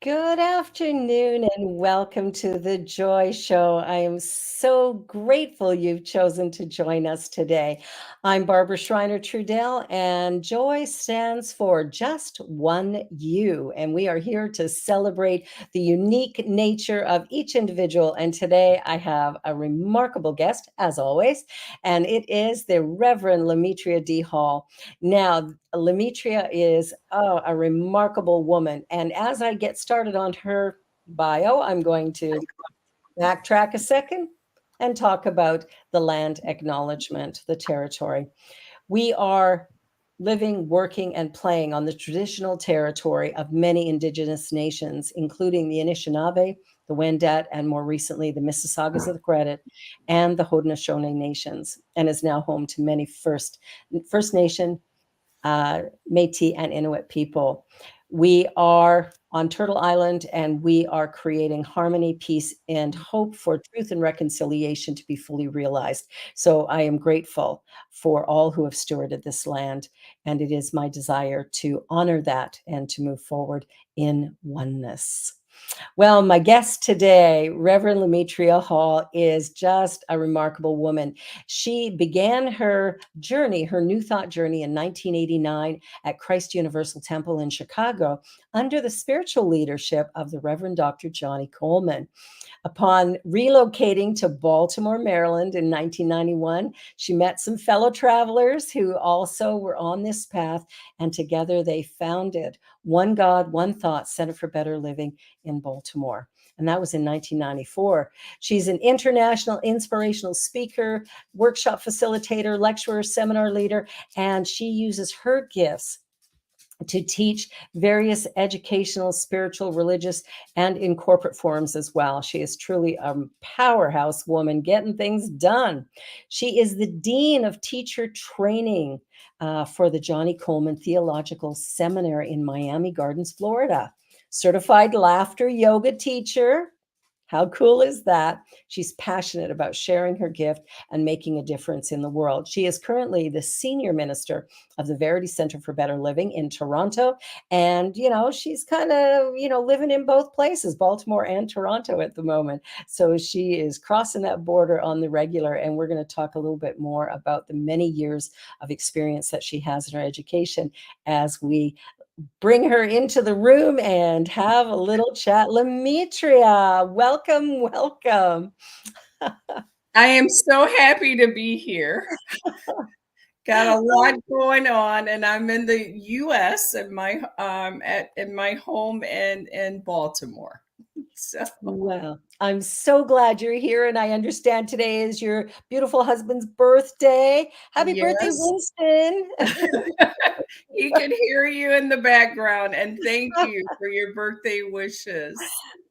Good afternoon and welcome to the Joy Show. I am so grateful you've chosen to join us today. I'm Barbara Schreiner Trudell, and Joy stands for Just One You. And we are here to celebrate the unique nature of each individual. And today I have a remarkable guest, as always, and it is the Reverend Lameteria D. Now, Lametria is a remarkable woman. And as I get started on her bio, I'm going to backtrack a second and talk about the land acknowledgement, the territory. We are living, working, and playing on the traditional territory of many Indigenous nations, including the Anishinaabe, the Wendat, and more recently the Mississaugas of the Credit, and the Haudenosaunee nations, and is now home to many First Nation, Métis, and Inuit people. We are on Turtle Island, and we are creating harmony, peace, and hope for truth and reconciliation to be fully realized. So I am grateful for all who have stewarded this land, and it is my desire to honor that and to move forward in oneness. Well, my guest today, Reverend Lametria Hall, is just a remarkable woman. She began her journey, her New Thought journey, in 1989 at Christ Universal Temple in Chicago under the spiritual leadership of the Reverend Dr. Johnny Coleman. Upon relocating to Baltimore, Maryland in 1991, she met some fellow travelers who also were on this path, and together they founded One God, One Thought Center for Better Living in Baltimore. And that was in 1994. She's an international inspirational speaker, workshop facilitator, lecturer, seminar leader, and she uses her gifts to teach various educational, spiritual, religious, and in corporate forums as well. She is truly a powerhouse woman getting things done. She is the Dean of Teacher Training for the Johnny Coleman Theological Seminary in Miami Gardens, Florida. Certified laughter yoga teacher. How cool is that? She's passionate about sharing her gift and making a difference in the world. She is currently the senior minister of the Verity Center for Better Living in Toronto. And, she's kind of, living in both places, Baltimore and Toronto at the moment. So she is crossing that border on the regular. And we're going to talk a little bit more about the many years of experience that she has in her education as we bring her into the room and have a little chat. Lametria, welcome, welcome. I am so happy to be here. Got a lot going on, and I'm in the U.S. in my in my home in Baltimore. So Well, I'm so glad you're here, and I understand today is your beautiful husband's birthday. Happy birthday, yes, Winston. he can hear you in the background, and thank you for your birthday wishes.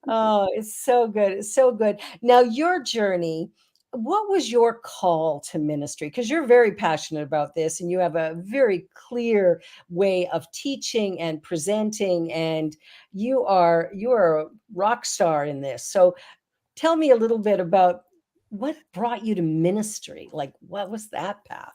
Oh, it's so good. It's so good. Now, your journey, what was your call to ministry? Because you're very passionate about this and you have a very clear way of teaching and presenting, and you are a rock star in this. So tell me a little bit about what brought you to ministry. Like, what was that path?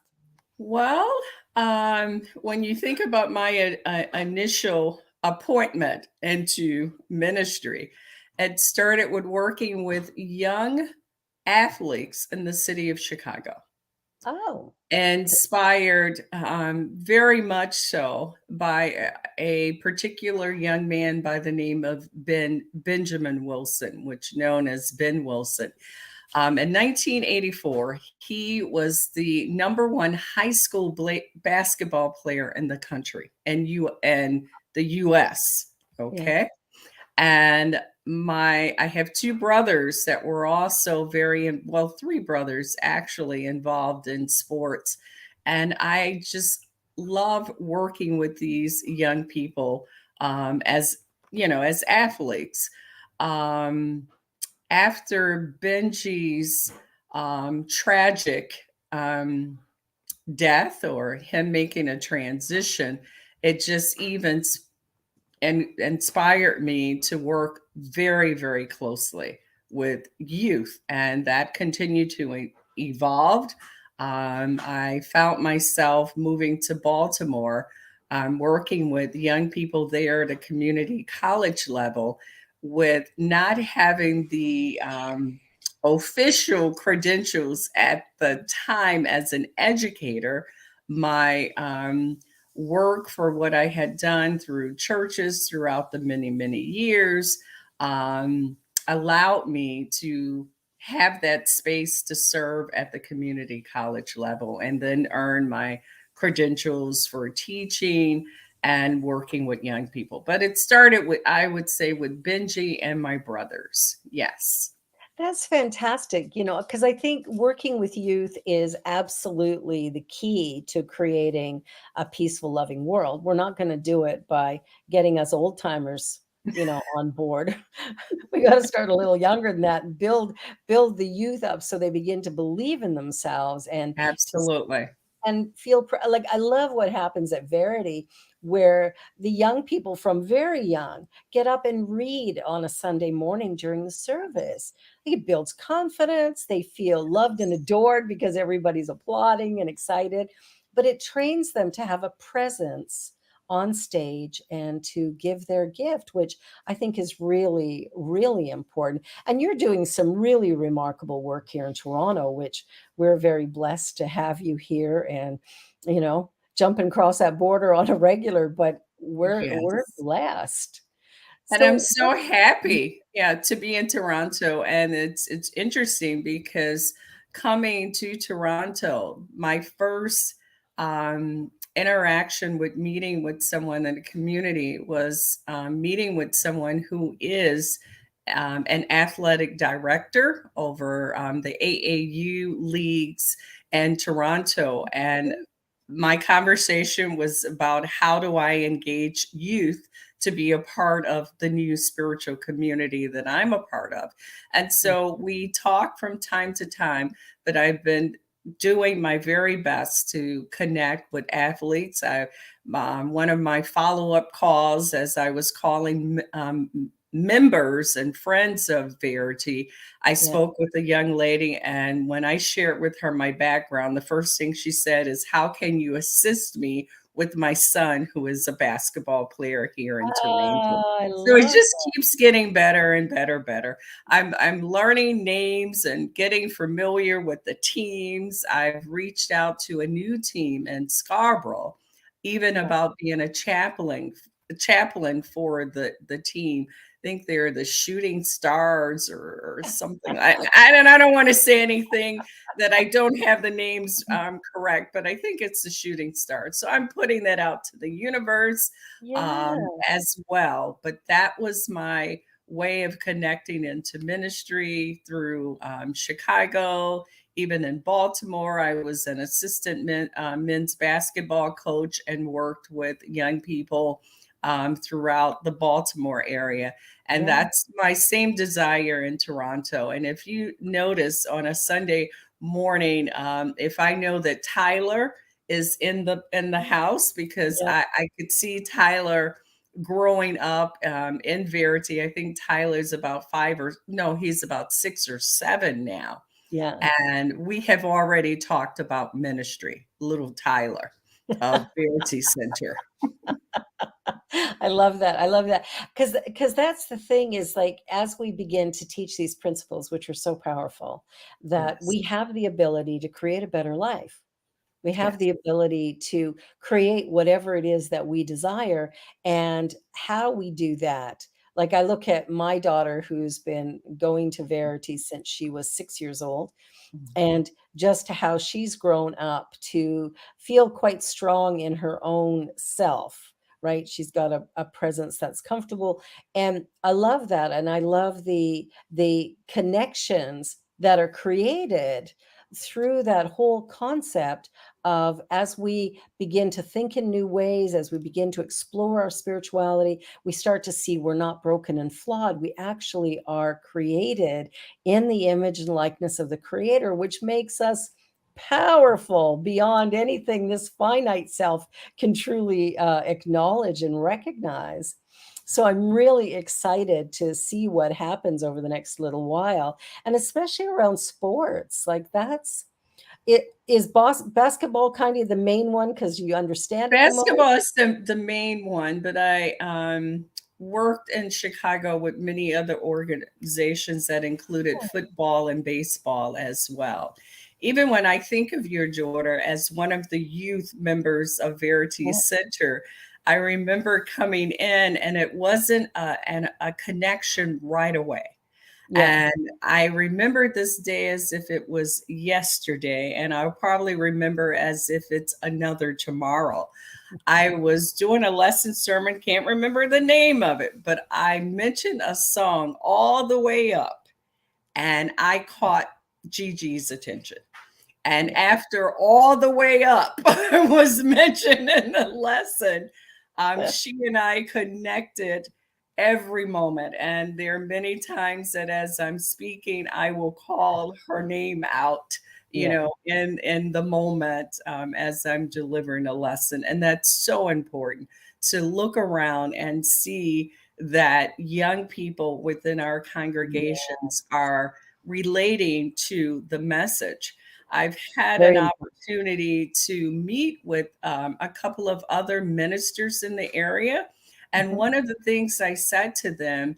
Well, when you think about my initial appointment into ministry, it started with working with young athletes in the city of Chicago, Oh, inspired very much so by a particular young man by the name of Benjamin Wilson, which known as Ben Wilson. In 1984, he was the number one high school basketball player in the country and the U.S. yeah. Okay, and I have two brothers that were also three brothers actually involved in sports, and I just love working with these young people as as athletes. Um, After Benji's tragic death or him making a transition, it just even and inspired me to work very, very closely with youth, and that continued to evolve. I found myself moving to Baltimore I'm working with young people there at a community college level with not having the official credentials at the time as an educator. My work for what I had done through churches throughout the many, many years um, allowed me to have that space to serve at the community college level and then earn my credentials for teaching and working with young people. But it started with, I would say, with Benji and my brothers. Yes. That's fantastic, because I think working with youth is absolutely the key to creating a peaceful, loving world. We're not going to do it by getting us old timers, on board. We got to start a little younger than that and build the youth up so they begin to believe in themselves to Absolutely. and feel like I love what happens at Verity, where the young people from very young get up and read on a Sunday morning during the service. It builds confidence. They feel loved and adored because everybody's applauding and excited, but it trains them to have a presence on stage and to give their gift, which I think is really, really important. And you're doing some really remarkable work here in Toronto, which we're very blessed to have you here and, jumping across that border on a regular, but we're Yes. blessed. And I'm So so happy, yeah, to be in Toronto. And it's interesting because coming to Toronto, my first interaction with meeting with someone in the community was meeting with someone who is an athletic director over the AAU leagues in Toronto. And my conversation was about how do I engage youth to be a part of the new spiritual community that I'm a part of. And so we talk from time to time, but I've been doing my very best to connect with athletes. One of my follow-up calls, as I was calling members and friends of Verity, I yeah. spoke with a young lady, and when I shared with her my background, the first thing she said is, "How can you assist me with my son, who is a basketball player here in Toronto?" I So it love just keeps getting better and better, better. I'm learning names and getting familiar with the teams. I've reached out to a new team in Scarborough, even that. about being a chaplain for the team. I think they're the Shooting Stars or something. I don't want to say anything that I don't have the names correct, but I think it's the Shooting Stars. So I'm putting that out to the universe Yeah, as well. But that was my way of connecting into ministry through Chicago. Even in Baltimore, I was an assistant men's basketball coach and worked with young people throughout the Baltimore area. And yeah, that's my same desire in Toronto. And if you notice on a Sunday morning, if I know that Tyler is in the house, because yeah, I could see Tyler growing up in Verity. I think Tyler's about five or no, he's about 6 or 7 now. yeah. And we have already talked about ministry, little Tyler of Verity Center. I love that. I love that. Because that's the thing is like as we begin to teach these principles, which are so powerful, that Yes. we have the ability to create a better life. We have Yes. the ability to create whatever it is that we desire, and how we do that. Like I look at my daughter who's been going to Verity since she was 6 years old, and just how she's grown up to feel quite strong in her own self, right? She's got a presence that's comfortable, and I love that, and I love the connections that are created through that whole concept of as we begin to think in new ways, as we begin to explore our spirituality, we start to see we're not broken and flawed. We actually are created in the image and likeness of the creator, which makes us powerful beyond anything this finite self can truly acknowledge and recognize. So I'm really excited to see what happens over the next little while, and especially around sports. Like it is basketball kind of the main one because you understand it the most? Basketball is the main one, but I worked in Chicago with many other organizations that included football and baseball as well. Even when I think of your daughter as one of the youth members of Verity Yeah. Center, I remember coming in and it wasn't a connection right away. Yeah. And I remember this day as if it was yesterday, and I'll probably remember as if it's another tomorrow. I was doing a lesson sermon, can't remember the name of it, but I mentioned a song all the way up, and I caught Gigi's attention. And Yeah. after all the way up was mentioned in the lesson, she and I connected every moment. And there are many times that as I'm speaking, I will call her name out, Yeah. in the moment as I'm delivering a lesson. And that's so important to look around and see that young people within our Yeah. congregations are relating to the message. I've had an Very important. opportunity to meet with a couple of other ministers in the area. And Mhm. one of the things I said to them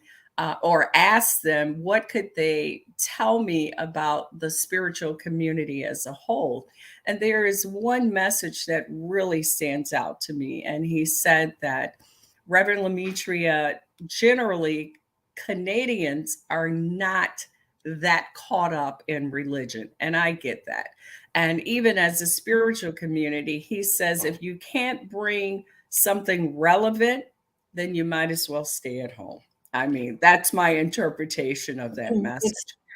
or asked them, what could they tell me about the spiritual community as a whole? And there is one message that really stands out to me. And he said that Rev Lameteria, generally, Canadians are not that caught up in religion. And I get that. And even as a spiritual community, he says if you can't bring something relevant, then you might as well stay at home. I mean, that's my interpretation of that It's message.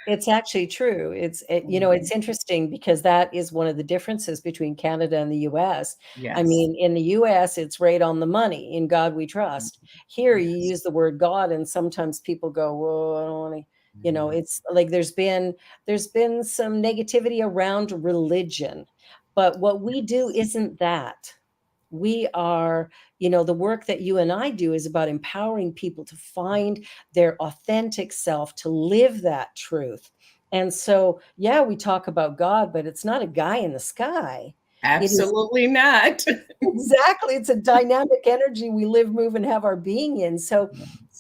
it's actually true. Mhm. It's interesting because that is one of the differences between Canada and the US. I Yes. mean, in the US, it's right on the money, "In God we trust." Here, you Yes. use the word God, and sometimes people go, "Well, I don't wanna," Mhm. it's like there's been some negativity around religion, but what we do isn't that. We are, the work that you and I do is about empowering people to find their authentic self, to live that truth. And so, yeah, we talk about God, but it's not a guy in the sky. It is Absolutely not. exactly, it's a dynamic energy we live, move, and have our being in. So,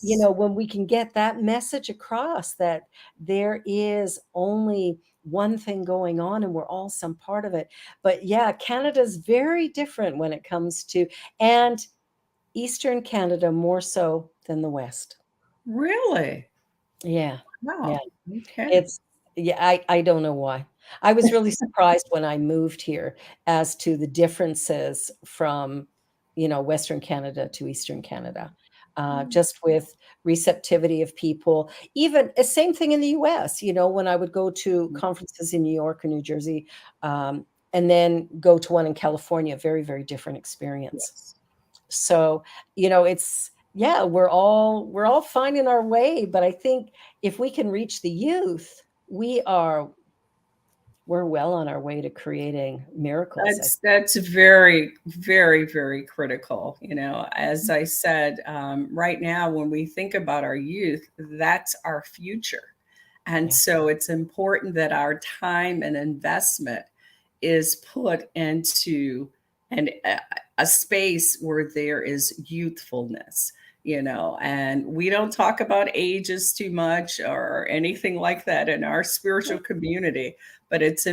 Yes. when we can get that message across that there is only one thing going on and we're all some part of it. But yeah, Canada's very different when it comes to, and Eastern Canada more so than the West. Really? Yeah. Yeah. Wow. Okay. It's yeah, I don't know why. I was really surprised when I moved here as to the differences from, Western Canada to Eastern Canada, just with receptivity of people. Even same thing in the US, when I would go to conferences in New York or New Jersey, and then go to one in California, very, very different experience. Yes. So, it's yeah, we're all finding our way, but I think if we can reach the youth, we're well on our way to creating miracles. That's very, very, very critical. As I said, right now, when we think about our youth, that's our future. And Yeah. so it's important that our time and investment is put into a space where there is youthfulness, and we don't talk about ages too much or anything like that in our spiritual community, but it's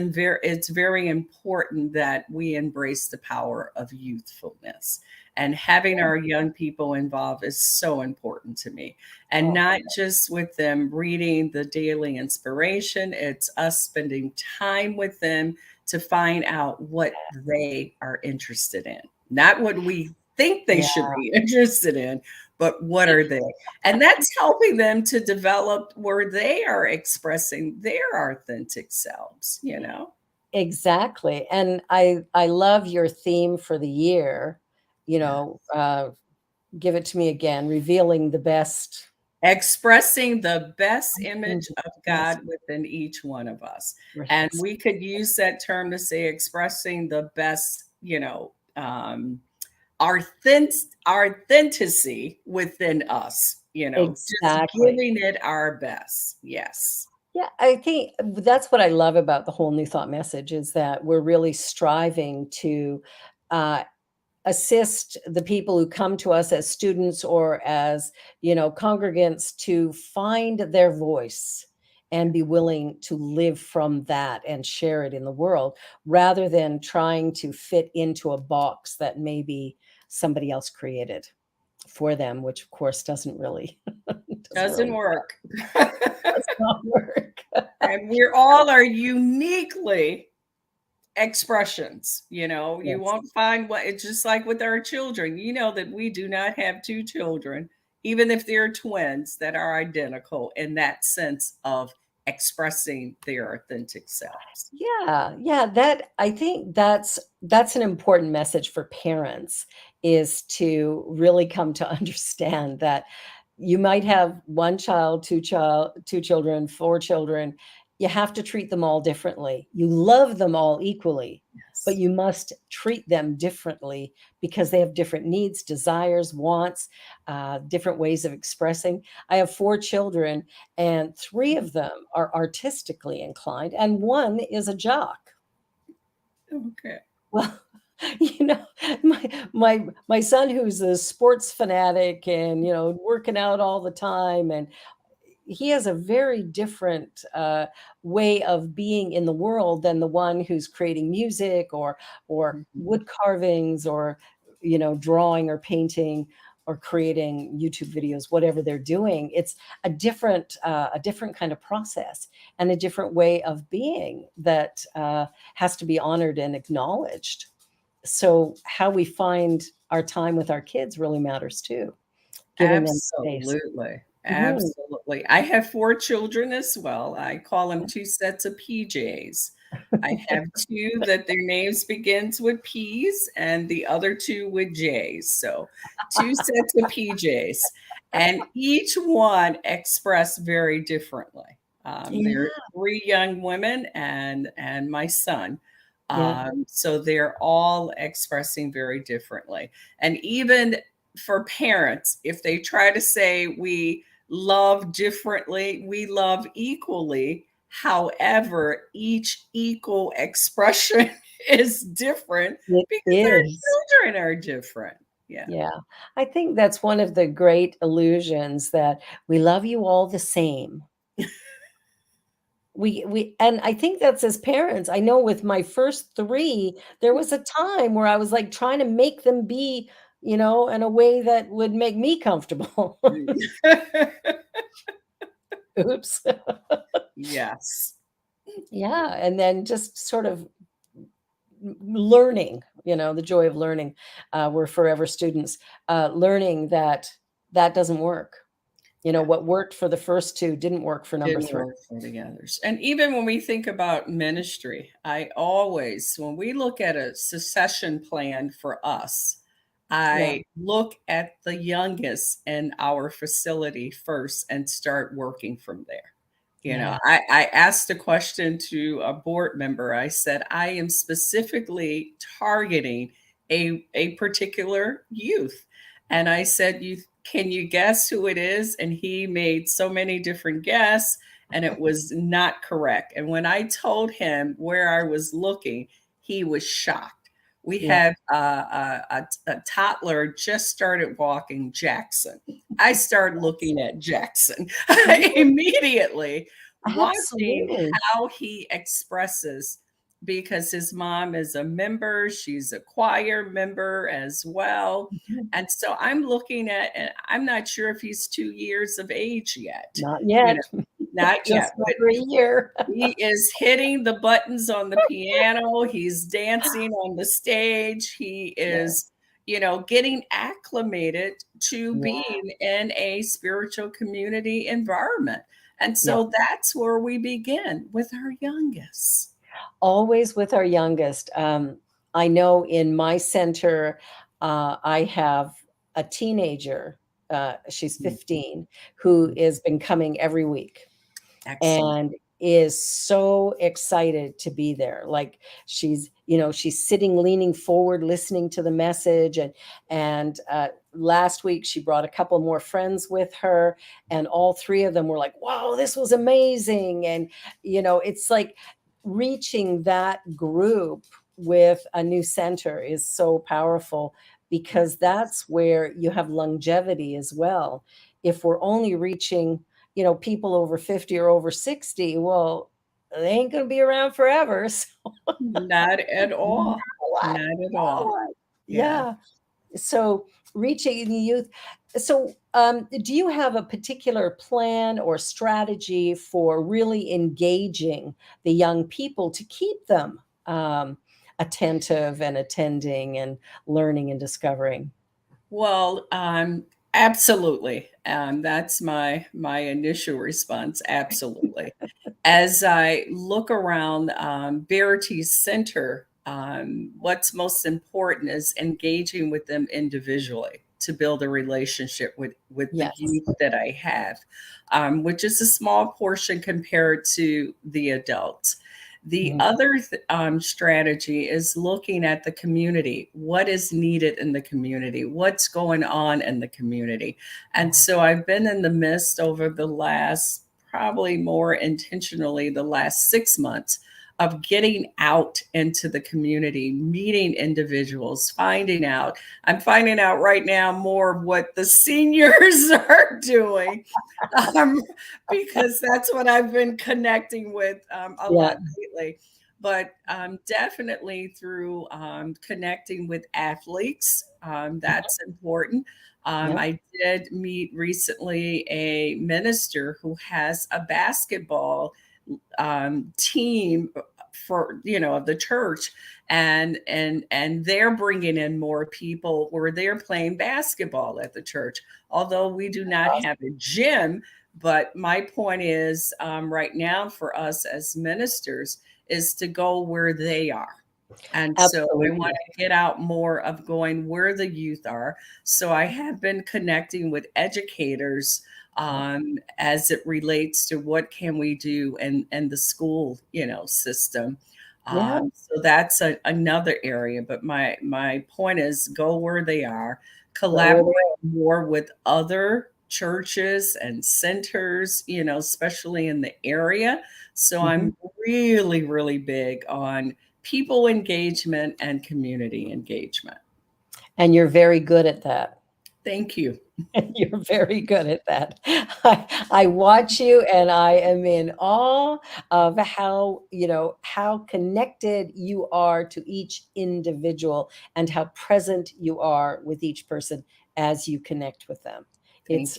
very important that we embrace the power of youthfulness. And having our young people involved is so important to me. And Oh, not just with them reading the daily inspiration, it's us spending time with them to find out what they are interested in. Not what we think they yeah. should be interested in, but what are they? And that's helping them to develop where they are expressing their authentic selves. Exactly, and I love your theme for the year, Yeah. give it to me again, revealing the best Expressing the best image of best God within each one of us. And yes, we could use that term to say expressing the best, authenticity within us, just exactly. giving it our best. Yes. Yeah, I think that's what I love about the whole New Thought message is that we're really striving to uh, assist the people who come to us as students or as, congregants to find their voice and be willing to live from that and share it in the world rather than trying to fit into a box that maybe somebody else created for them, which of course doesn't really doesn't Doesn't really work. does not work. And we all are uniquely expressions. You Yes. won't find what it's just like with our children. You know that we do not have two children, even if they're twins, that are identical in that sense of expressing their authentic selves. Yeah, yeah, that I think that's an important message for parents is to really come to understand that you might have one child, two children, four children. You have to treat them all differently. You love them all equally, but Yes. you must treat them differently because they have different needs, desires, wants, different ways of expressing. I have four children, and three of them are artistically inclined, and one is a jock. Okay. Well, you know, my son who's a sports fanatic and, working out all the time, and he has a very different way of being in the world than the one who's creating music or Mhm. wood carvings or drawing or painting or creating YouTube videos, whatever they're doing. It's a different kind of process and a different way of being that has to be honored and acknowledged. So how we find our time with our kids really matters too, giving them space. Absolutely. Mhm. Absolutely. I have 4 children as well. I call them 2 sets of PJs. I have 2 that their names begins with P's and the other 2 with J's. So 2 sets of PJs, and each one express very differently. Yeah, There are 3 young women and my son. yeah. So they're all expressing very differently. And even for parents, if they try to say we love differently, we love equally. However, each equal expression is different It because is. our children are different. Yeah. Yeah. I think that's one of the great illusions that we love you all the same. We and I think that's as parents. I know with my first 3, there was a time where I was, like, trying to make them be, in a way that would make me comfortable. Oops. Yes. Yeah, and then just sort of learning, the joy of learning. We're forever students, learning that that doesn't work. Yeah. What worked for the first 2 didn't work for number Didn't 3. work for the others. And even when we think about ministry, I always, when we look at a succession plan for us, Yeah, I look at the youngest in our facility first and start working from there. yeah, I asked a question to a board member. I said, I am specifically targeting a particular youth. And I said, can you guess who it is? And he made so many different guesses, and it was not correct. And when I told him where I was looking, he was shocked. We yeah. had a toddler just started walking, Jackson. I started looking at Jackson Yeah, immediately, watching absolutely. how he expresses because his mom is a member, she's a choir member as well. Mhm. And so I'm looking at, and I'm not sure if he's 2 years of age yet, Not you know, yet. not yet, Just but over a year. he is hitting the buttons on the piano, he's dancing on the stage, he Yeah, is, getting acclimated to yeah, being in a spiritual community environment. And yeah. so that's where we begin with our youngest. Always with our youngest. I know in my center, I have a teenager, she's Mm, 15, who mm, has been coming every week. excellent. And is so excited to be there. Like she's sitting leaning forward listening to the message and last week she brought a couple more friends with her, and all three of them were like, wow, this was amazing. And it's like reaching that group with a new center is so powerful, because that's where you have longevity as well. If we're only reaching people over 50 or over 60, well, they ain't going to be around forever. So Not at all. what? Not at all. What? Yeah. Yeah. So reaching the youth. So do you have a particular plan or strategy for really engaging the young people to keep them attentive and attending and learning and discovering? Well, absolutely. That's my initial response. Absolutely. As I look around Verity's Center, what's most important is engaging with them individually to build a relationship with the Yes. youth that I have, which is a small portion compared to the adults. The Mhm. other strategy is looking at the community. What is needed in the community? What's going on in the community? And so I've been in the midst over the last, probably more intentionally, the last 6 months of getting out into the community, meeting individuals, finding out. I'm finding out right now more of what the seniors are doing, um, because that's what I've been connecting with a Yeah. lot lately. But definitely through connecting with athletes, that's important. Yeah. I did meet recently a minister who has a basketball team for of the church, and they're bringing in more people where they're playing basketball at the church, although we do not have a gym. But my point is, right now for us as ministers is to go where they are. And so I want Absolutely. to get out more of going where the youth are. So I have been connecting with educators as it relates to what can we do in the school, system. Yeah. So that's another area. But my point is go where they are, Go where collaborate they more with other churches and centers, especially in the area. So are. Mhm. I'm really, really big on people engagement and community engagement. And you're very good at that. Thank you. You're very good at that. I watch you and I am in awe of how connected you are to each individual and how present you are with each person as you connect with them. Thank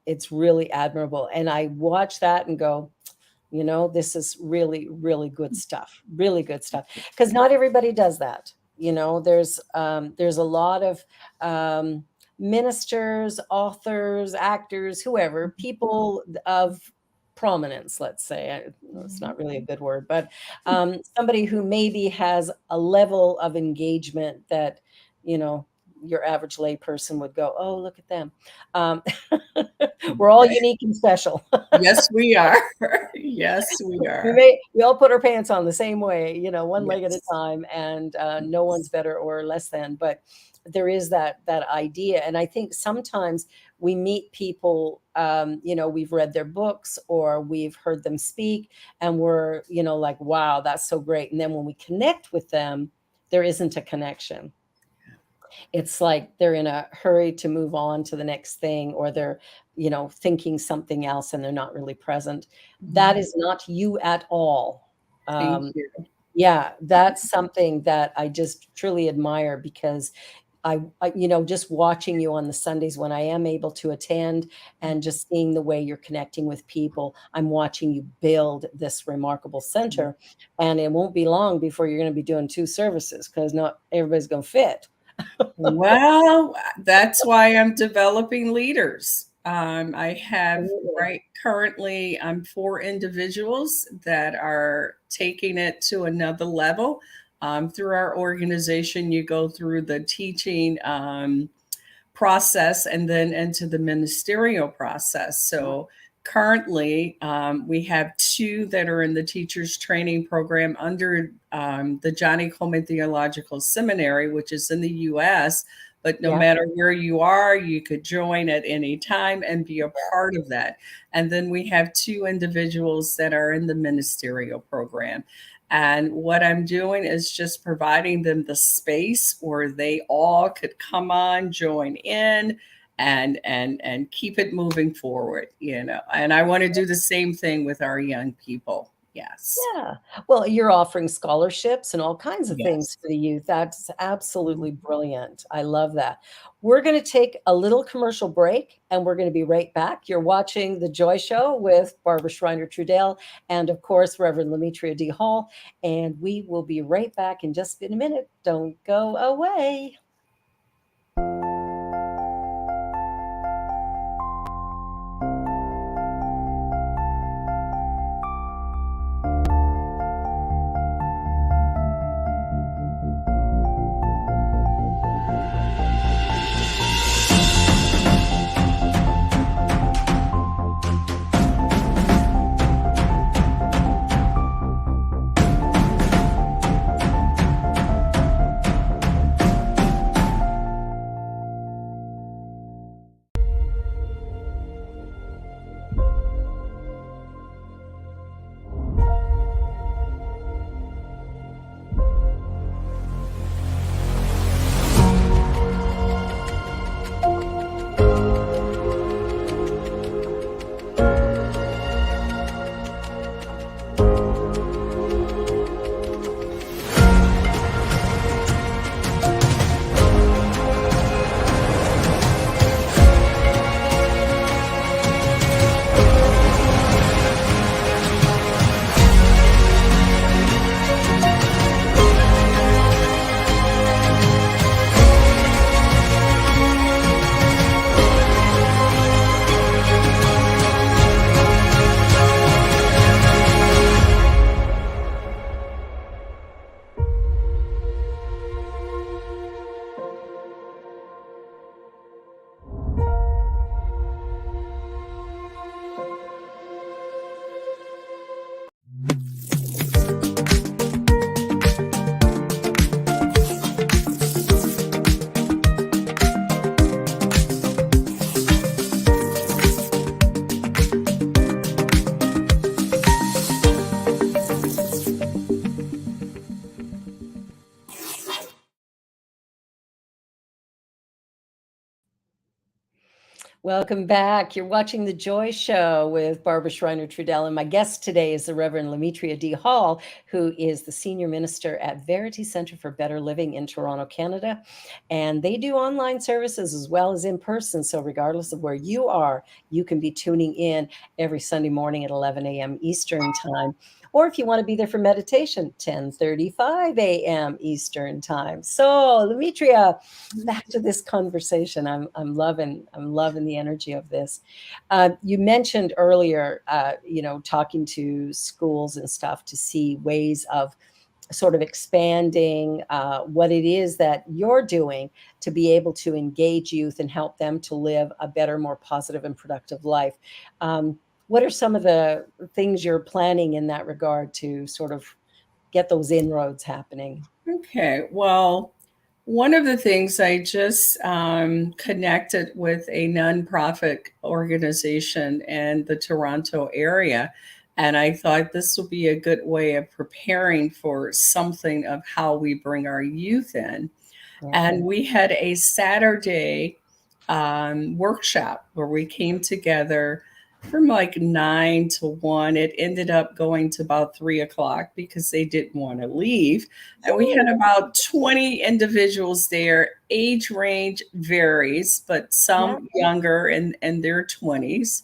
It's really admirable. And I watch that and go, this is really, really good stuff. Really good stuff. Because not everybody does that. There's a lot of ministers, authors, actors, whoever, people of prominence, let's say. It's you. not really a good word, but somebody who maybe has a level of engagement that, you know, your average layperson would go, oh, look at them. Um, we're all unique and special. Yes, we are. Yes, we are. We all put our pants on the same way, one leg at a Yes. time, and no one's better or less than. But there is that idea, and I think sometimes we meet people, we've read their books or we've heard them speak, and we're like, wow, that's so great. And then when we connect with them, there isn't a connection. It's like they're in a hurry to move on to the next thing, or they're thinking something else and they're not really present. That Mhm. is not you at all. Thank um, you. yeah, that's something that I just truly admire, because just watching you on the Sundays when I am able to attend, and just seeing the way you're connecting with people, I'm watching you build this remarkable center, and it won't be long before you're going to be doing two services, because not everybody's going to fit. Well, that's why I'm developing leaders. I have Absolutely. right currently 4 individuals that are taking it to another level. Through our organization, you go through the teaching process and then into the ministerial process. So currently, we have 2 that are in the teachers training program under the Johnny Coleman Theological Seminary, which is in the U.S., but no Yeah. matter where you are, you could join at any time and be a part of that. And then we have two individuals that are in the ministerial program. And what I'm doing is just providing them the space where they all could come on, join in, and keep it moving forward, you know. And I want to do the same thing with our young people. Yes. Yeah. Well, you're offering scholarships and all kinds of things Yes. for the youth. That's absolutely Mhm. brilliant. I love that. We're going to take a little commercial break and we're going to be right back. You're watching The Joy Show with Barbara Schreiner Trudell and, of course, Reverend Lameteria D. Hall. And we will be right back in just in a minute. Don't go away. Welcome back. You're watching The Joy Show with Barbara Schreiner Trudell, and my guest today is the Reverend Lameteria D. Hall, who is the senior minister at Verity Center for Better Living in Toronto, Canada. And they do online services as well as in person. So, regardless of where you are, you can be tuning in every Sunday morning at 11 a.m. Eastern Time. Or if you want to be there for meditation, 10:35 a.m. Eastern Time. So, Lametria, back to this conversation. I'm loving the energy of this. You mentioned earlier, talking to schools and stuff to see ways of sort of expanding what it is that you're doing to be able to engage youth and help them to live a better, more positive and productive life. What are some of the things you're planning in that regard to sort of get those inroads happening? Okay. Well, one of the things I just connected with a nonprofit organization in the Toronto area. And I thought this will be a good way of preparing for something of how we bring our youth in. Yeah. And we had a Saturday workshop where we came together from like 9 to 1. It ended up going to about 3 o'clock because they didn't want to leave. And we had about 20 individuals there. Age range varies, but Yeah. some younger in their 20s.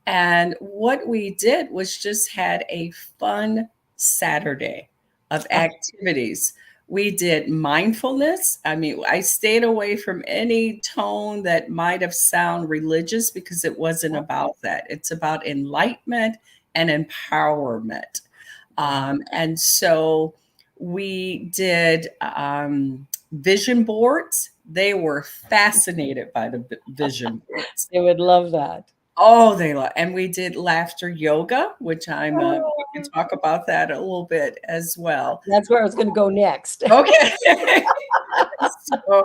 And what we did was just had a fun Saturday of activities. We did mindfulness. I mean, I stayed away from any tone that might have sound religious because it wasn't about that. It's about enlightenment and empowerment. And so we did vision boards. They were fascinated by the vision boards. They would love that. Oh, they love, and we did laughter yoga, which we can Oh, talk about that a little bit as well. that's where I was gonna go next. Okay. So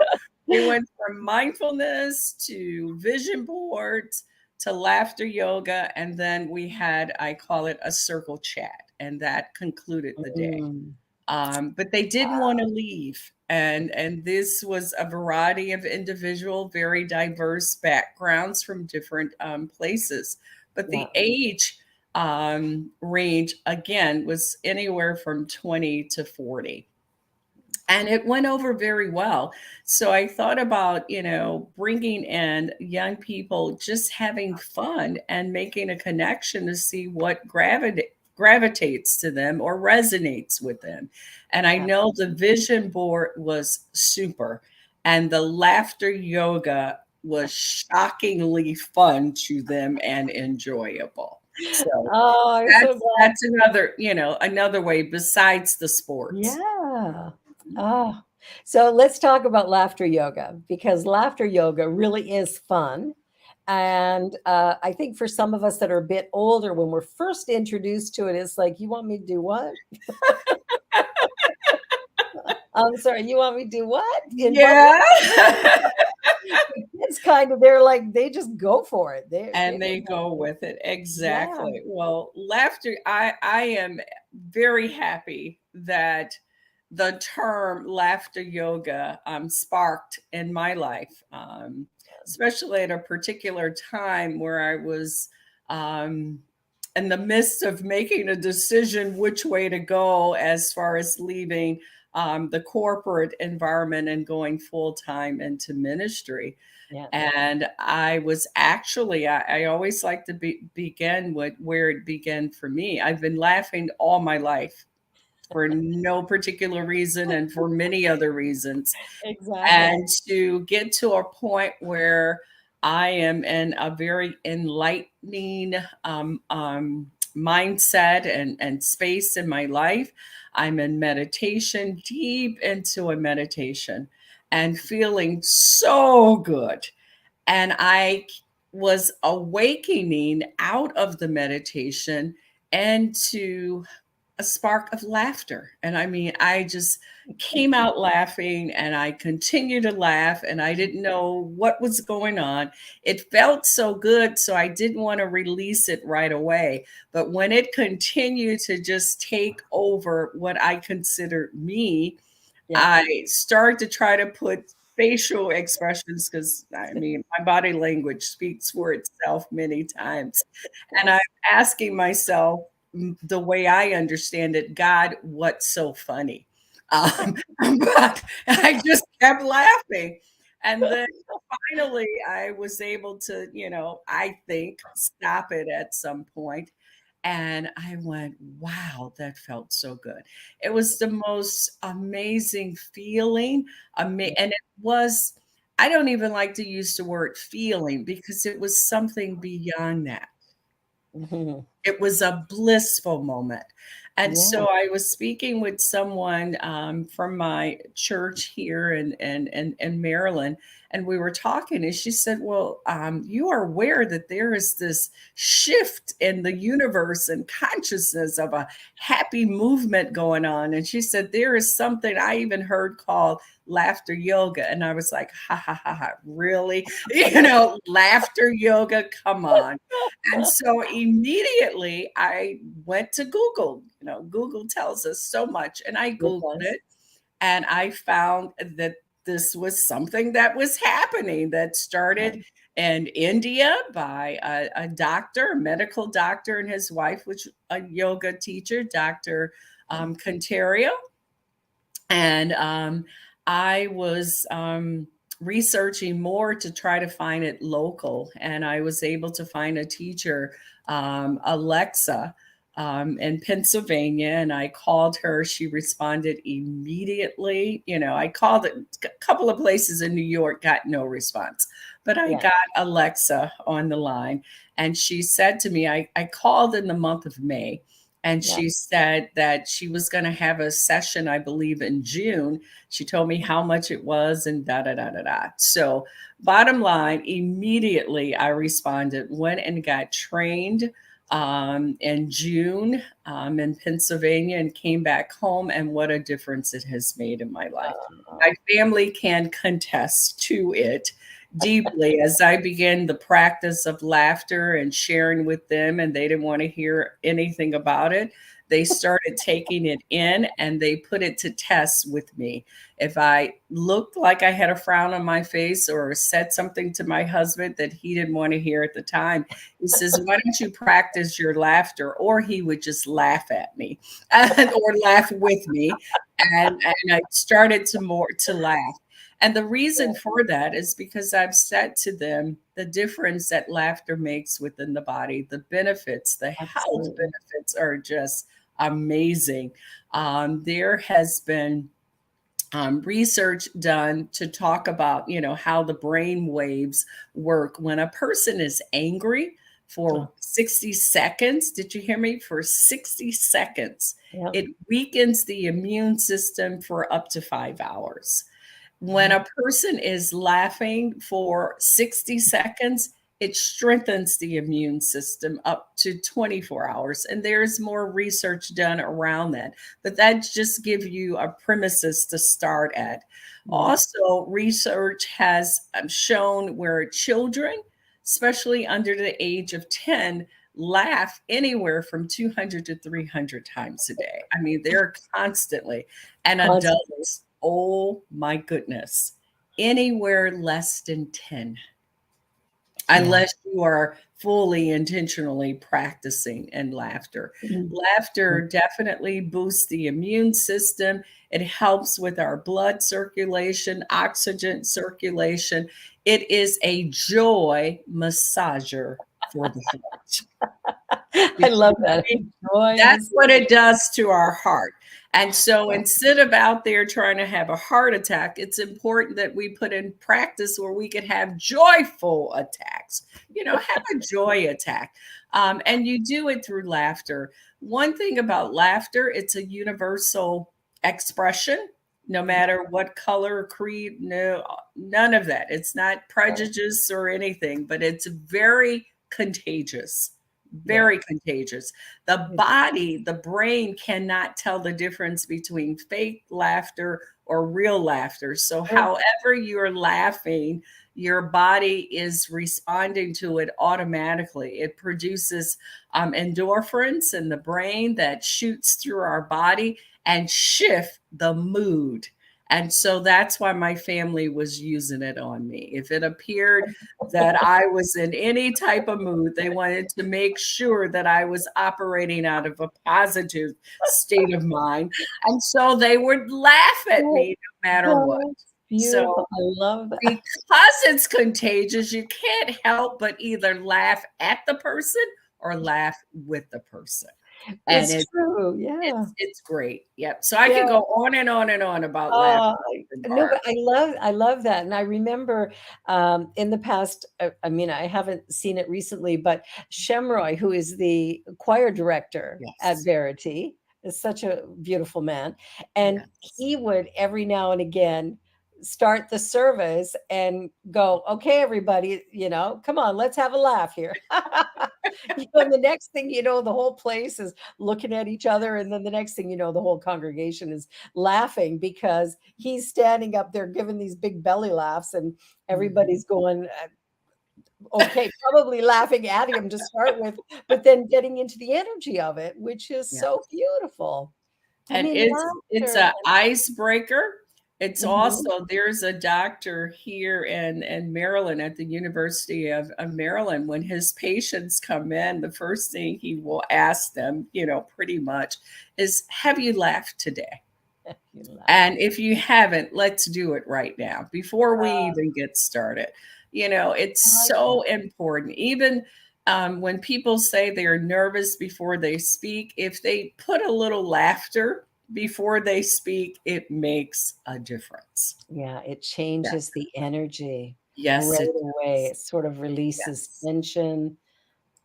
We went from mindfulness to vision boards to laughter yoga. And then we had, I call it a circle chat. And that concluded the day. Mm, But they didn't want to leave. And this was a variety of individual, very diverse backgrounds from different places. But yeah. the age range, again, was anywhere from 20 to 40. And it went over very well. So I thought about, bringing in young people, just having fun and making a connection to see what gravitates to them or resonates with them. And I know the vision board was super, and the laughter yoga was shockingly fun to them and enjoyable. So Oh, I'm so that's glad. that's another, another way besides the sports. Yeah. Oh, so let's talk about laughter yoga, because laughter yoga really is fun. And I think for some of us that are a bit older, when we're first introduced to it, it's like, you want me to do what? I'm sorry, you want me to do what in public? Yeah. It's kind of, they're like, they just go for it. They And they don't have go to. with it. Yeah. Exactly. Well, laughter, I am very happy that the term laughter yoga sparked in my life, especially at a particular time where I was um, in the midst of making a decision which way to go as far as leaving the corporate environment and going full time into ministry. Yeah. And I was actually, I always like to begin with where it began for me. I've been laughing all my life for no particular reason and for many other reasons. Exactly. And to get to a point where I am in a very enlightening mindset and space in my life. I'm in meditation, deep into a meditation, and feeling so good. And I was awakening out of the meditation into a spark of laughter. And I mean, I just came out laughing and I continued to laugh and I didn't know what was going on. It felt so good. So I didn't want to release it right away. But when it continued to just take over what I consider me, Yeah. I started to try to put facial expressions because I mean, my body language speaks for itself many times. And I'm Yes. asking myself, the way I understand it, God, what's so funny? Um, but I just kept laughing. And then finally, I was able to, I think, stop it at some point. And I went, wow, that felt so good. It was the most amazing feeling. And it was, I don't even like to use the word feeling because it was something beyond that. Mhm. It was a blissful moment. And Yeah. so I was speaking with someone from my church here in Maryland, and we were talking, and she said, well, you are aware that there is this shift in the universe and consciousness of a happy movement going on. And she said, there is something I even heard called laughter yoga. And I was like, ha ha ha ha, really? Laughter yoga, come on. And so immediately I went to Google. Google tells us so much. And I It Googled does. it and I found that this was something that was happening that Yeah. started in India by a doctor, a medical doctor, and his wife, which a yoga teacher, Dr. Contario. And I was researching more to try to find it local. And I was able to find a teacher, Alexa, in Pennsylvania. And I called her. She responded immediately. I called a couple of places in New York, got no response. But I Yeah. got Alexa on the line. And she said to me, I called in the month of May. And Yeah. she said that she was going to have a session, I believe, in June. She told me how much it was and da da da da da. So, bottom line, immediately I responded, went and got trained in June in Pennsylvania and came back home, and what a difference it has made in my life. My Oh, family can contest to it deeply as I began the practice of laughter and sharing with them, and they didn't want to hear anything about it. They started taking it in and they put it to test with me. If I looked like I had a frown on my face or said something to my husband that he didn't want to hear at the time, he says, "Why don't you practice your laughter?" Or he would just laugh at me or laugh with me. And I started to laugh. And the reason yeah, for that is because I've said to them the difference that laughter makes within the body, the benefits, the health absolutely. benefits are just amazing. There has been research done to talk about, how the brain waves work when a person is angry for Oh, 60 seconds. Did you hear me? For 60 seconds, yeah. it weakens the immune system for up to 5 hours. When Oh, a person is laughing for 60 seconds, it strengthens the immune system up to 24 hours. And there's more research done around that. But that just gives you a premises to start at. yeah. Also, research has shown where children, especially under the age of 10, laugh anywhere from 200 to 300 times a day. I mean, they're constantly, and Constantly. adults, oh my goodness, anywhere less than 10, Yeah. unless you are fully intentionally practicing in laughter. Mhm. Laughter definitely boosts the immune system. It helps with our blood circulation, oxygen circulation. It is a joy massager for the heart. I Did you love hear that. me? Joy That's what massage. it does to our heart. And so instead of out there trying to have a heart attack, it's important that we put in practice where we could have joyful attacks. Have a joy attack. And you do it through laughter. One thing about laughter, it's a universal expression, no Yeah. matter what color, creed, no, none of that. It's not prejudice or anything, but it's very contagious, Yeah. very contagious. The It body, the brain cannot tell the difference between fake laughter or real laughter. So, sure. however you're laughing, your body is responding to it automatically. It produces endorphins in the brain that shoots through our body and shift the mood. And so that's why my family was using it on me. If it appeared that I was in any type of mood. They wanted to make sure that I was operating out of a positive state of mind. And so they would laugh at Oh, me no matter what. that's So beautiful. I love that. because it's contagious, you can't help but either laugh at the person or laugh with the person. And It's it, true. Yeah. it's great. Yep. So I Yeah. could go on and on and on about laughter Oh, and no, Barb. but I love that, and I remember, in the past, I mean, I haven't seen it recently, but Shemroy, who is the choir director at Yes. Verity, is such a beautiful man, and Yes. he would every now and again start the service and go, "Okay, everybody, come on, let's have a laugh here." And the next thing you know, the whole place is looking at each other, and then the next thing you know, the whole congregation is laughing because he's standing up there giving these big belly laughs, and Mhm. everybody's going, okay, probably laughing at him to start with, but then getting into the energy of it, which is Yeah. so beautiful. I And mean, it's laughter. a icebreaker. It's Mhm. also there's a doctor here in Maryland at the University of Maryland. When his patients come in, the first thing he will ask them, pretty much is, "Have you laughed today?" You laugh. And if you haven't, let's do it right now before we even get started. I It's like that. so important. Even when people say they're nervous before they speak, if they put a little laughter before they speak, it makes a difference. Yeah, it Yeah. changes the energy Yes, right it away. does. It sort of releases Yes. tension,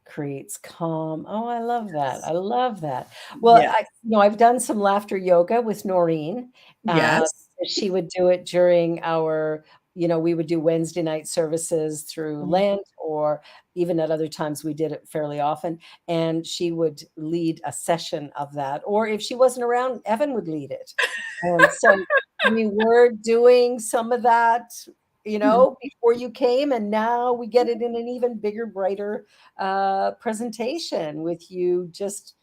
creates calm. Oh, I love that. I Yes. love that. Well, Yes. I've done some laughter yoga with Noreen. Uh, Yes. she would do it during our, we would do Wednesday night services through Mhm. Lent or even at other times we did it fairly often, and she would lead a session of that. Or if she wasn't around, Evan would lead it. And so we were doing some of that, before you came, and now we get it in an even bigger, brighter presentation with you just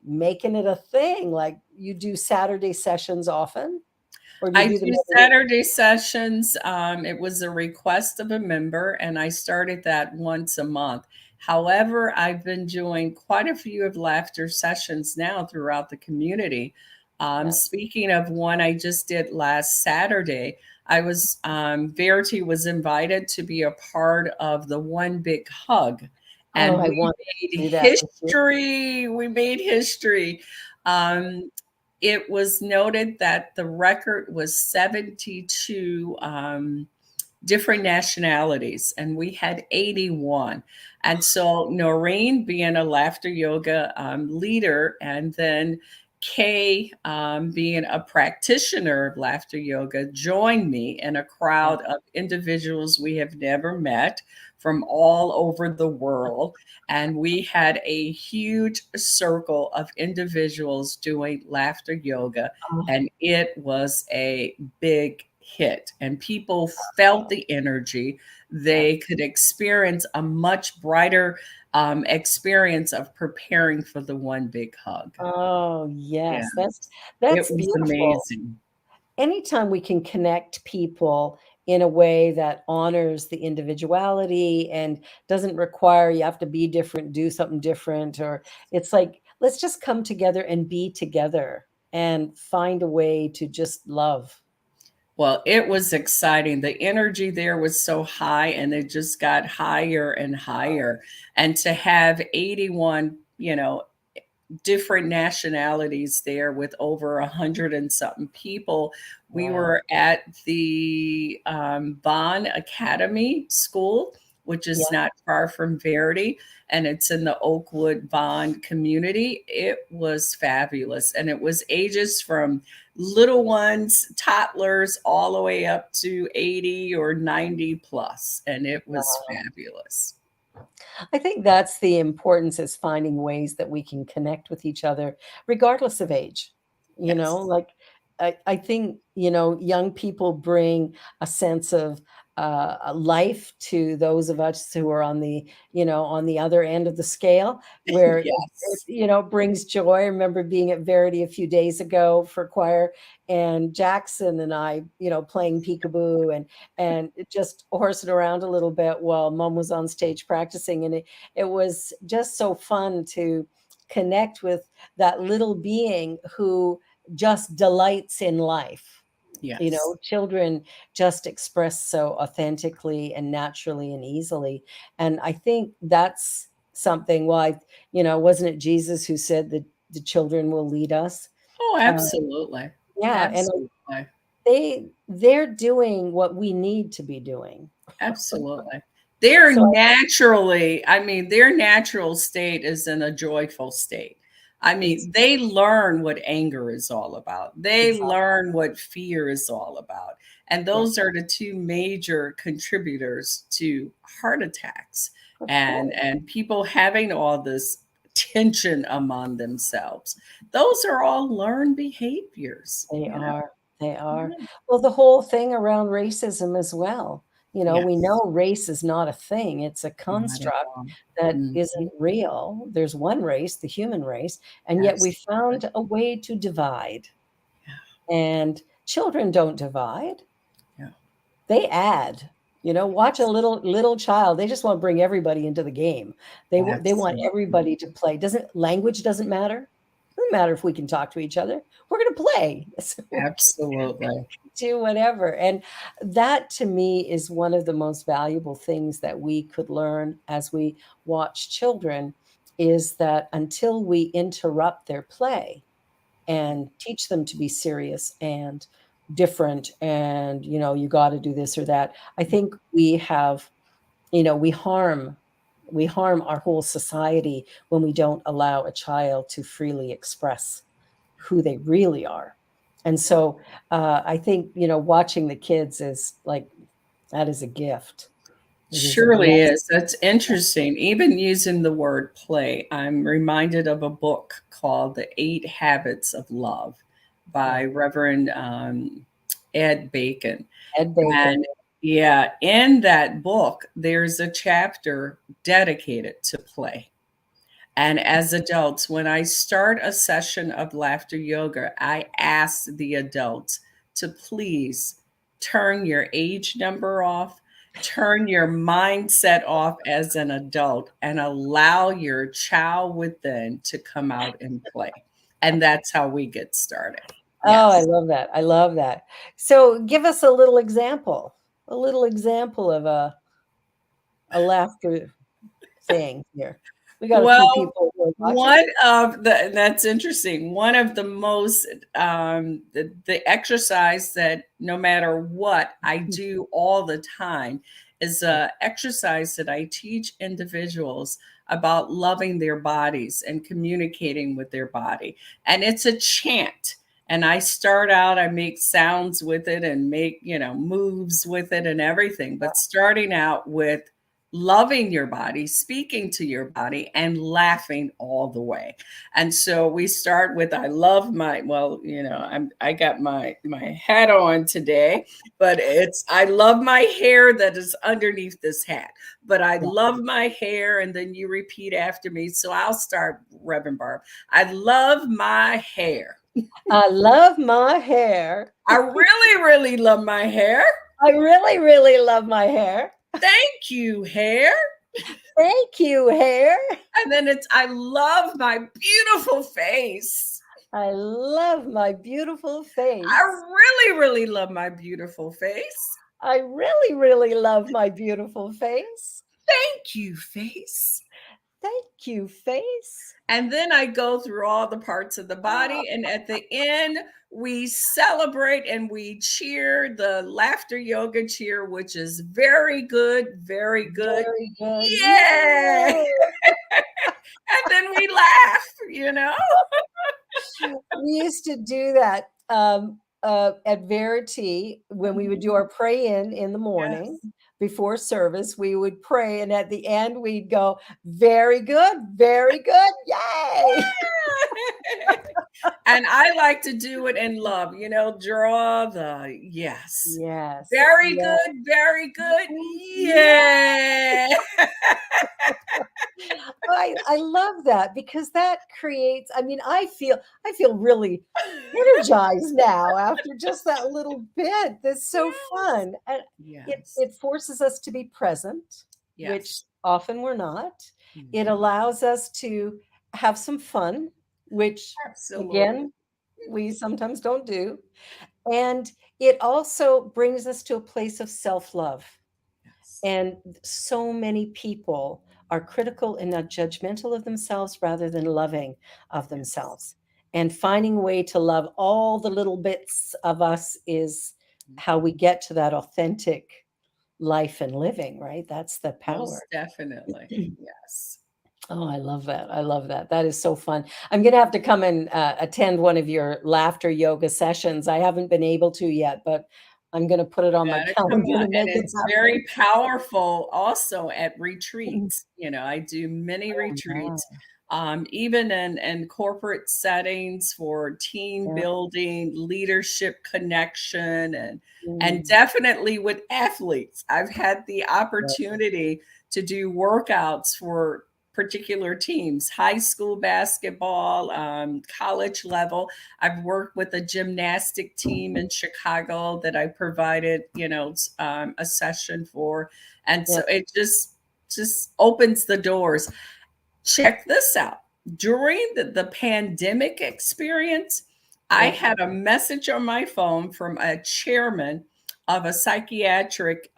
making it a thing. Like, you do Saturday sessions often, or do you I do them do every week? Saturday sessions. It was a request of a member, and I started that once a month. However, I've been doing quite a few of laughter sessions now throughout the community. Yeah. Speaking of one I just did last Saturday, Verity was invited to be a part of the One Big Hug, Oh, and I we want to made do that with you. history. We made history. Um, it was noted that the record was 72 different nationalities, and we had 81. And so Noreen, being a laughter yoga leader, and then Kay, being a practitioner of laughter yoga, joined me in a Yeah. crowd of individuals we have never met from all over the world. And we had a huge circle of individuals doing laughter yoga, Oh, and it was a big hit, and people felt the energy. yeah. They could experience a much brighter experience of preparing for the One Big Hug. Oh, Yeah, yes. That's it that's was beautiful. amazing. Anytime we can connect people in a way that honors the individuality and doesn't require you have to be different, do something different, or it's like, let's just come together and be together and find a way to just love. Well, it was exciting. The energy there was so high, and it just got higher and higher. And to have 81, different nationalities there with over 100 and something people. We Wow. were at the Bond Academy School, which is Yeah. not far from Verity, and it's in the Oakwood Bond community. It was fabulous. And it was ages from little ones, toddlers, all the way up to 80 or 90 plus. And it was fabulous. I think that's the importance, is finding ways that we can connect with each other regardless of age. Yes. Like, I think, young people bring a sense of a life to those of us who are on the other end of the scale, where Yes. brings joy. I remember being at Verity a few days ago for choir, and Jackson and I, playing peekaboo and just horsing around a little bit while mom was on stage practicing. And it was just so fun to connect with that little being who just delights in life. Yes. Children just express so authentically and naturally and easily. And I think that's something why, wasn't it Jesus who said that the children will lead us? Oh, Uh, absolutely. yeah. And Absolutely. they're doing what we need to be doing. Absolutely. They're So naturally, I mean, their natural state is in a joyful state. I it's mean, they learn what anger is all about. They exactly, learn what fear is all about. And yeah, those are the two major contributors to heart attacks of and course. people having all this tension among themselves. Those are all learned behaviors, They you know? are, they are. Yeah. Well, the whole thing around racism as well. We Yes. know race is not a thing, it's a Not at construct all. that isn't Mhm. real. There's one race, the human race, and yet we Absolutely. found a way to divide. Yeah, And children don't divide, yeah, they add. Watch a yes, little child, they just wanna bring everybody into the game. They want absolutely, everybody to play. Doesn't language doesn't matter? Doesn't matter if we can talk to each other. We're gonna play. So absolutely. do whatever. And that to me is one of the most valuable things that we could learn as we watch children, is that until we interrupt their play and teach them to be serious and different, and you got to do this or that, I think we have, we harm our whole society when we don't allow a child to freely express who they really are. And so I think, watching the kids is like, that is a gift. It is a Surely blessing. is. That's interesting. Even using the word play, I'm reminded of a book called The 8 Habits of Love Yeah. by Reverend Ed Bacon. Ed Bacon. And yeah, in that book, there's a chapter dedicated to play. And as adults, when I start a session of laughter yoga, I ask the adults to please turn your age number off, turn your mindset off as an adult, and allow your child within to come out and play. And that's how we get started. Oh, I Yes. love that. I love that. So give us a little example of a laughter thing here. We got a few Well, people who are watching. one of the that's interesting. One of the most the exercise that no matter what I do all the time is a exercise that I teach individuals about loving their bodies and communicating with their body. And it's a chant. And I start out, I make sounds with it and make, moves with it and everything. But starting out with loving your body, speaking to your body, and laughing all the way. And so we start with I love my well, I got my hat on today, but it's I love my hair that is underneath this hat. But I Yeah. love my hair, and then you repeat after me. So I'll start, Reverend Barb. I love my hair. I love my hair. I really, really love my hair. I really, really love my hair. Thank you, hair. Thank you, hair. And then it's, I love my beautiful face. I love my beautiful I face. really, really love my beautiful face. I really, really love my beautiful face. Thank you, face. Thank you, face. And then I go through all the parts of the body. And at the end, we celebrate and we cheer the laughter yoga cheer, which is very good, very good. Very good. Yeah. Yay! And then we laugh. We used to do that at Verity when we would do our pray in the morning Yes. before service. We would pray, and at the end, we'd go, very good, very good. Yay! And I like to do it in love, draw the yes. Yes. Very Yes. good, very good. Yeah. Yeah. I love that because that creates, I mean, I feel really energized now after just that little bit. That's so Yes. fun. And it Yes. it forces us to be present, which Yes. often we're not. It Mhm. allows us to have some fun, which Absolutely. again, we sometimes don't do. And it also brings us to a place of self-love. Yes. And so many people are critical and not judgmental of themselves rather than loving of Yes. themselves. And finding a way to love all the little bits of us is how we get to that authentic life and living, right? That's the power. Most definitely. Yes. Oh, I love that. I love that. That is so fun. I'm going to have to come and attend one of your laughter yoga sessions. I haven't been able to yet, but I'm going to put it on my Gotta come calendar on. to And make it it's happen. very powerful also at retreats. I do many Oh, retreats, yeah. even in corporate settings for team Yeah. building, leadership connection, and Mm, definitely with athletes. I've had the yeah. opportunity to do workouts for particular teams, high school basketball, college level. I've worked with a gymnastic team in Chicago that I provided, a session for, and Yeah. so it just opens the doors. Check this out. During the pandemic experience, I Yeah. had a message on my phone from a chairman of a psychiatric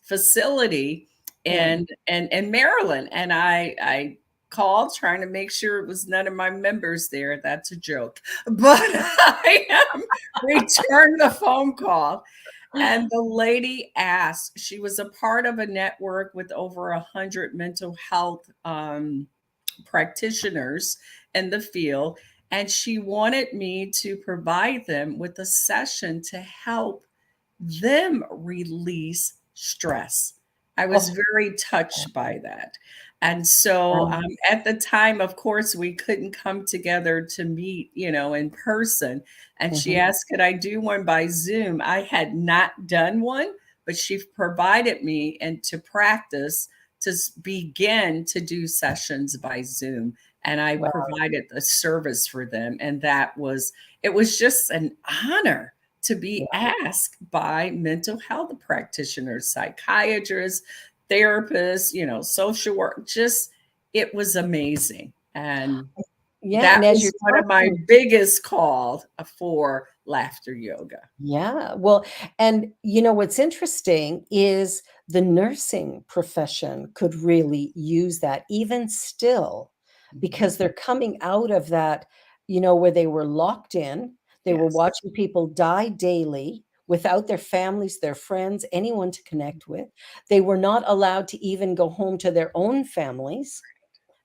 facility Yeah. in Maryland, and I called trying to make sure it was none of my members there. That's a joke, but I returned the phone call. And the lady asked, she was a part of a network with over 100 mental health practitioners in the field. And she wanted me to provide them with a session to help them release stress. I was Oh, very yeah. touched by that. And so at the time, of course, we couldn't come together to meet, in person. And she Mhm. asked, could I do one by Zoom? I had not done one, but she provided me and to practice to begin to do sessions by Zoom. And I Wow. provided a service for them. And it was just an honor to Yeah. be asked by mental health practitioners, psychiatrists, therapists, social work. Just, it was amazing. And Yeah, that and as you're was one of my talking, biggest calls for laughter yoga. yeah, well, and what's interesting is the nursing profession could really use that even still, Mhm. because they're coming out of that, where they were locked in, they were Yes. watching people die daily without their families, their friends, anyone to connect with. They were not allowed to even go home to their own families.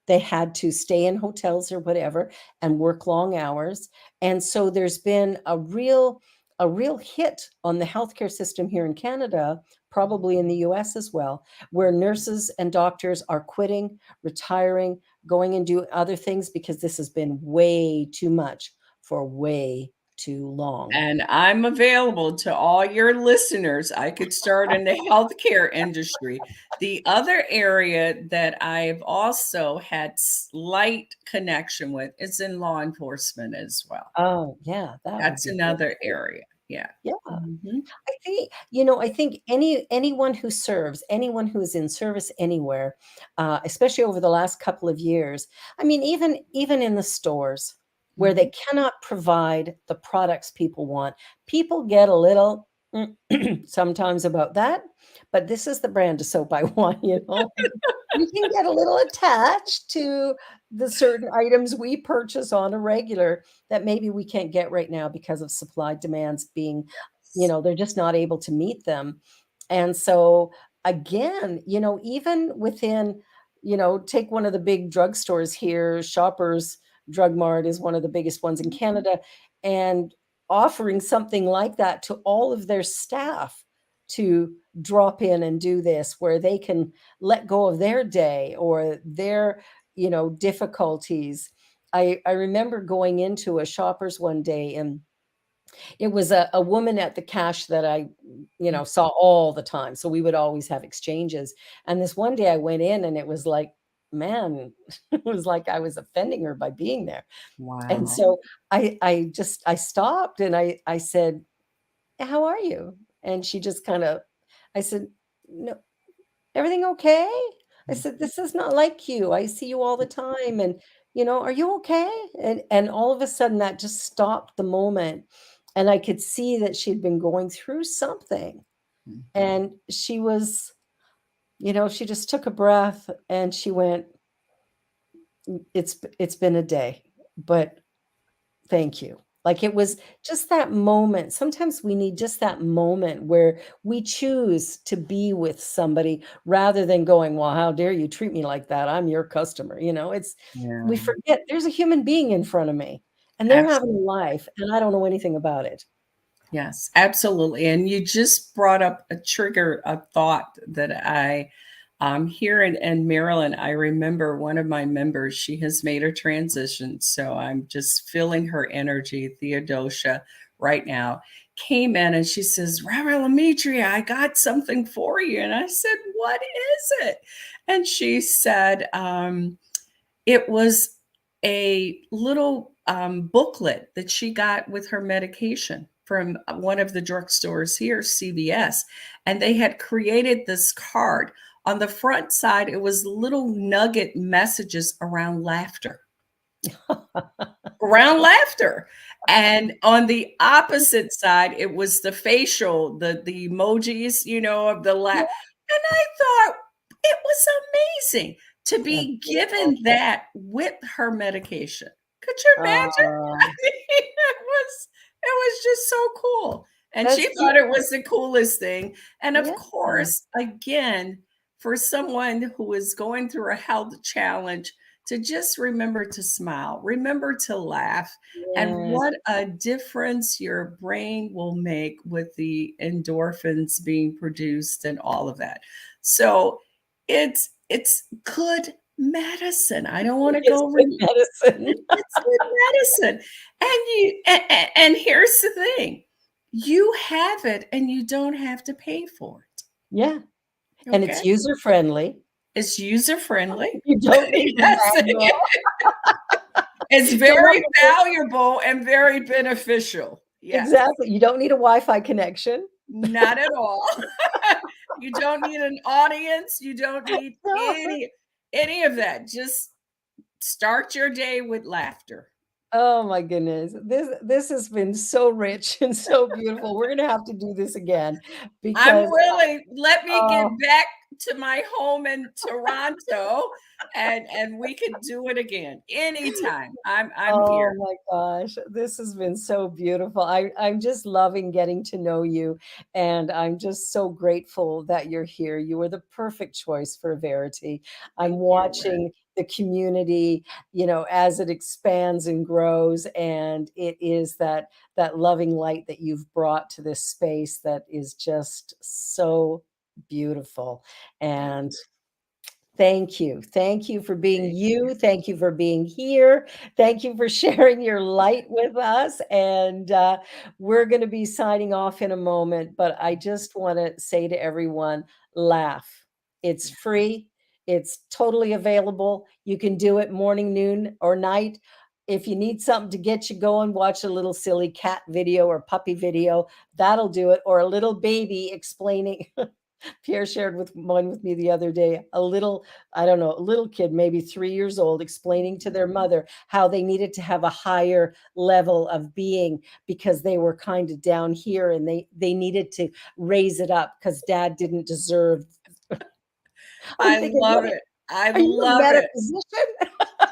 They had to stay in hotels or whatever and work long hours. And so there's been a real hit on the healthcare system here in Canada, probably in the US as well, where nurses and doctors are quitting, retiring, going and doing other things because this has been way too much for way too long. And I'm available to all your listeners. I could start in the healthcare industry. The other area that I've also had slight connection with is in law enforcement as well. Oh, yeah, that would That's be great. another area. Yeah. Yeah. Mhm. I think anyone who serves, anyone who is in service anywhere, especially over the last couple of years, I mean, even in the stores where they Mhm. cannot provide the products people want, people get a little sometimes about that. But this is the brand of soap I want. We can get a little attached to the certain items we purchase on a regular that maybe we can't get right now because of supply demands being they're just not able to meet them. And so again, even within, take one of the big drugstores here, Shoppers Drug Mart is one of the biggest ones in Canada, and offering something like that to all of their staff to drop in and do this where they can let go of their day or their, difficulties. I remember going into a Shoppers one day, and it was a woman at the cash that I, saw all the time, so we would always have exchanges, and this one day I went in and it was like, man, it was like I was offending her by being there, and Wow. so I stopped and I said, "How are you?" And she just kinda I said, "No, everything okay?" I said, "This is not like you. I see you all the time, and, are you okay?" And all of a sudden, that just stopped the moment, and I could see that she'd been going through something, Mhm. and she just took a breath, and she went, It's been a day, but thank you." Like, it was just that moment. Sometimes we need just that moment where we choose to be with somebody rather than going, "Well, how dare you treat me like that? I'm your customer." We Yeah. forget there's a human being in front of me, and they're having a Absolutely. life, and I don't know anything about it. Yes, absolutely. And you just brought up a thought that here in Maryland, I remember one of my members, she has made a transition. So I'm just feeling her energy, Theodosia, right now, came in and she says, Rev Lameteria, I got something for you. And I said, what is it? And she said, it was a little booklet that she got with her medication from one of the drugstores here, CVS. And they had created this card. On the front side, it was little nugget messages around laughter. And on the opposite side, it was the facial, the emojis, of the Yeah, laugh. And I thought it was amazing to that's be beautiful. given that with her medication. Could you imagine? Aw, I mean, it was just so cool. And she that's thought it beautiful. was the coolest thing. And of Yeah. course, again, for someone who is going through a health challenge, to just remember to smile, remember to laugh, and Yes. what a difference your brain will make with the endorphins being produced and all of that. So it's good medicine. I don't want to It's go good medicine. it's good medicine. And here's the thing. You have it and you don't have to pay for it. Yeah, and Okay? it's user-friendly. It's user friendly. You don't need the Yes, manual. it's Don't have very to valuable and very beneficial. Yes, exactly, you don't need a Wi-Fi connection. not at all. You don't need an audience. You don't need No. any of that. Just start your day with laughter. Oh my goodness. This has been so rich and so beautiful. We're gonna have to do this again I'm because, willing. Let me get oh back to my home in Toronto and we could do it again anytime. I'm oh here. my gosh, this has been so beautiful. I'm just loving getting to know you, and I'm just so grateful that you're here. You are the perfect choice for Verity. I'm Thank you, Ren. watching the community, as it expands and grows, and it is that loving light that you've brought to this space that is just so beautiful. Thank And you. thank you. Thank you for being Thank you. you. Thank you for being here. Thank you for sharing your light with us. And we're going to be signing off in a moment, but I just want to say to everyone, laugh. It's free. It's totally available. You can do it morning, noon, or night. If you need something to get you going, watch a little silly cat video or puppy video. That'll do it. Or a little baby explaining. Pierre shared with one with me the other day, a little, I don't know, a little kid, maybe 3 years old, explaining to their mother how they needed to have a higher level of being because they were kind of down here and they needed to raise it up because dad didn't deserve. I'm I thinking, love what it. I are you, a love it. metaphysician?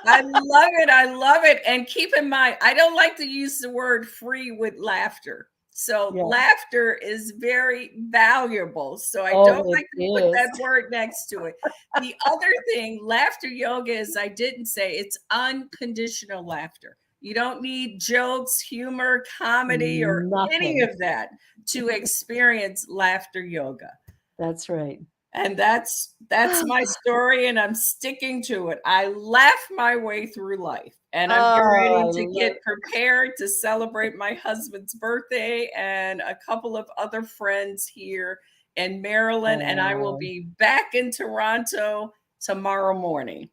I love it. I love it. And keep in mind, I don't like to use the word free with laughter. So Yeah. laughter is very valuable. So I Oh, don't it like to put is. that word next to it. The other thing, laughter yoga is, I didn't say, it's unconditional laughter. You don't need jokes, humor, comedy, or any Nothing. of that to experience laughter yoga. That's right. And that's my story and I'm sticking to it. I laugh my way through life and I'm getting Oh, I ready to love. get prepared to celebrate my husband's birthday and a couple of other friends here in Maryland, and I will Oh. be back in Toronto tomorrow morning.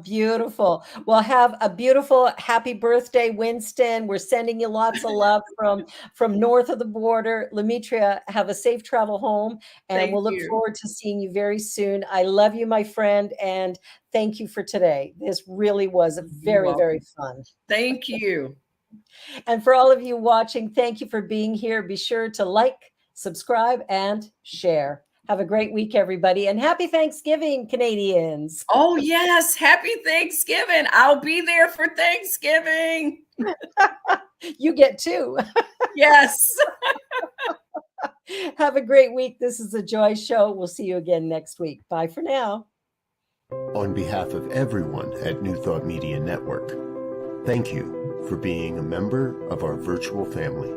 Beautiful. Well, have a beautiful happy birthday, Winston. We're sending you lots of love from north of the border. Lametria, have a safe travel home, and Thank we'll look you. forward to seeing you very soon. I love you, my friend, and thank you for today. This really was You're very, very welcome. fun. Thank you. And for all of you watching, thank you for being here. Be sure to like, subscribe, and share. Have a great week, everybody, and happy Thanksgiving, Canadians. Oh, yes. Happy Thanksgiving. I'll be there for Thanksgiving. You get two. Yes. Have a great week. This is the Joy Show. We'll see you again next week. Bye for now. On behalf of everyone at New Thought Media Network, thank you for being a member of our virtual family.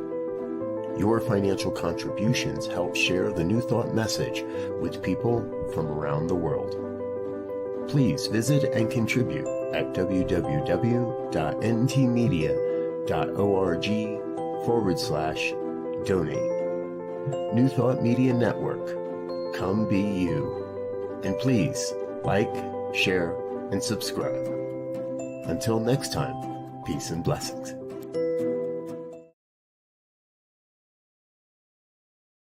Your financial contributions help share the New Thought message with people from around the world. Please visit and contribute at www.ntmedia.org/donate. New Thought Media Network. Come be you. And please like, share, and subscribe. Until next time, peace and blessings.